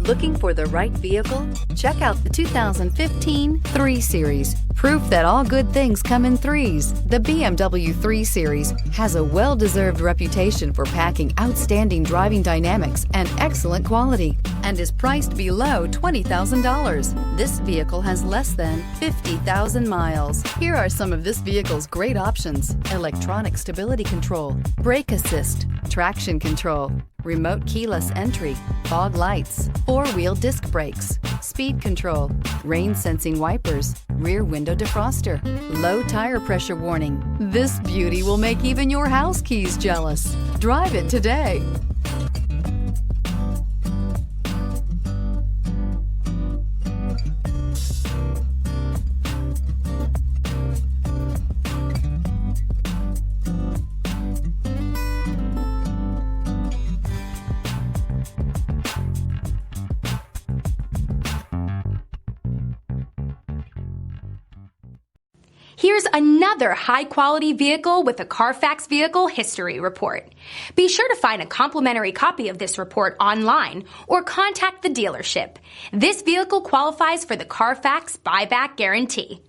Looking for the right vehicle? Check out the 2015 3 Series. Proof that all good things come in threes. The BMW 3 Series has a well-deserved reputation for packing outstanding driving dynamics and excellent quality, and is priced below $20,000. This vehicle has less than 50,000 miles. Here are some of this vehicle's great options: electronic stability control, brake assist, traction control, remote keyless entry, fog lights, 4-wheel disc brakes, speed control, rain sensing wipers, rear window defroster, low tire pressure warning. This beauty will make even your house keys jealous. Drive it today. Here's another high-quality vehicle with a Carfax Vehicle History Report. Be sure to find a complimentary copy of this report online or contact the dealership. This vehicle qualifies for the Carfax Buyback Guarantee.